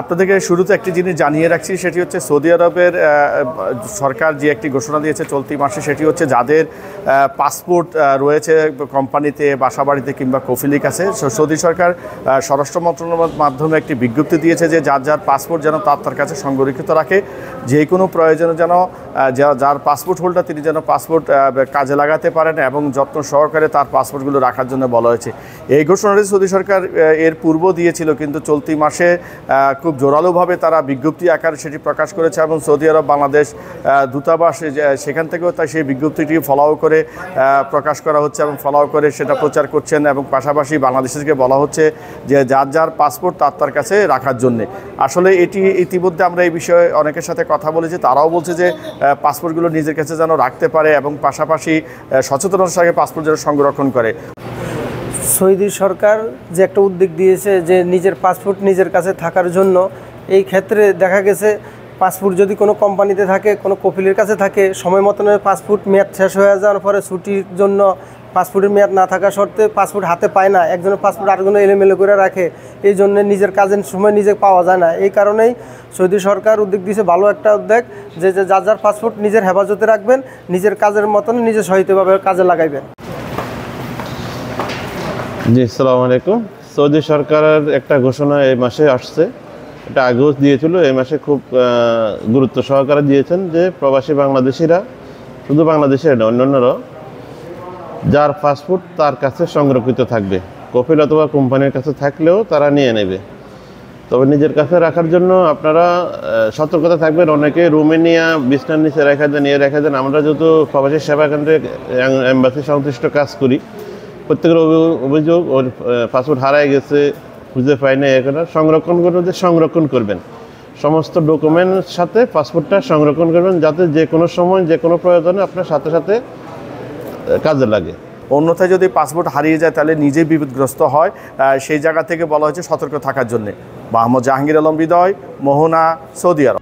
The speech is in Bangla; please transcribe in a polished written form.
আপনাদেরকে শুরুতে একটি জিনিস জানিয়ে রাখছি, সেটি হচ্ছে সৌদি আরবের সরকার যে একটি ঘোষণা দিয়েছে চলতি মাসে, সেটি হচ্ছে যাদের পাসপোর্ট রয়েছে কোম্পানিতে, বাসাবাড়িতে কিংবা কফিলিক আছে, সৌদি সরকার স্বরাষ্ট্র মন্ত্রণালয়ের মাধ্যমে একটি বিজ্ঞপ্তি দিয়েছে যে যার পাসপোর্ট যেন তার কাছে সংরক্ষিত রাখে, যে কোনো প্রয়োজনে যেন যার পাসপোর্ট হোল্ডার তিনি যেন পাসপোর্ট কাজে লাগাতে পারেন এবং যত্ন সহকারে তার পাসপোর্টগুলো রাখার জন্য বলা হয়েছে। এই ঘোষণাটি সৌদি সরকার এর পূর্ব দিয়েছিল, কিন্তু চলতি মাসে খুব জোরালোভাবে তারা বিজ্ঞপ্তি আকারে সেটি প্রকাশ করেছে এবং সৌদি আরব বাংলাদেশ দূতাবাস সেখান থেকেও তাই সেই বিজ্ঞপ্তিটি ফলো করে প্রকাশ করা হচ্ছে এবং ফলো করে সেটা প্রচার করছেন এবং পাশাপাশি বাংলাদেশকে বলা হচ্ছে যে যার পাসপোর্ট তার কাছে রাখার জন্যে। আসলে এটি ইতিমধ্যে আমরা এই বিষয়ে অনেকের সাথে কথা বলেছি, তারাও বলছে যে পাসপোর্টগুলো নিজের কাছে যেন রাখতে পারে এবং পাশাপাশি সচেতনতার সঙ্গে পাসপোর্ট যেন সংরক্ষণ করে। সৌদি সরকার যে একটা উদ্যোগ দিয়েছে যে নিজের পাসপোর্ট নিজের কাছে থাকার জন্য, এই ক্ষেত্রে দেখা গেছে পাসপোর্ট যদি কোনো কোম্পানিতে থাকে, কোনো কফিলের কাছে থাকে, সময় মতন পাসপোর্ট মেয়াদ শেষ হয়ে যাওয়ার পরে ছুটির জন্য পাসপোর্টের মেয়াদ না থাকা সত্ত্বে পাসপোর্ট হাতে পায় না, একজনের পাসপোর্ট আরেকজনের এলোমেলো করে রাখে, এই জন্য নিজের কাজের সময় নিজে পাওয়া যায় না। এই কারণেই সৌদি সরকার উদ্যোগ দিয়েছে, ভালো একটা উদ্যোগ, যে যার পাসপোর্ট নিজের হেফাজতে রাখবেন, নিজের কাজের মতন নিজে সহিতভাবে কাজে লাগাইবেন। জি, আসসালামু আলাইকুম। সৌদি সরকারের একটা ঘোষণা এই মাসে আসছে, এটা আগেও দিয়েছিল, এই মাসে খুব গুরুত্ব সহকারে দিয়েছেন যে প্রবাসী বাংলাদেশিরা, শুধু বাংলাদেশের না অন্যান্যরাও, যার পাসপোর্ট তার কাছে সংরক্ষিত থাকবে, কফিল অথবা কোম্পানির কাছে থাকলেও তারা নিয়ে নেবে। তবে নিজের কাছে রাখার জন্য আপনারা সতর্কতা থাকবেন। অনেকে রোমেনিয়া বিছনার নিচে রেখে দেন। আমরা যেহেতু প্রবাসী সেবা কেন্দ্রে এম্বাসি সংশ্লিষ্ট কাজ করি, প্রত্যেকের অভিযোগ ওর পাসপোর্ট হারায় গেছে, খুঁজে পাই না। এখানে সংরক্ষণ করবেন, সমস্ত ডকুমেন্টের সাথে পাসপোর্টটা সংরক্ষণ করবেন, যাতে যে কোনো সময় যে কোনো প্রয়োজনে আপনার সাথে সাথে কাজে লাগে। অন্যথায় যদি পাসপোর্ট হারিয়ে যায় তাহলে নিজেই বিপদগ্রস্ত হয়, সেই জায়গা থেকে বলা হয়েছে সতর্ক থাকার জন্যে। মোহাম্মদ জাহাঙ্গীর আলম হৃদয়, মোহনা, সৌদি আরব।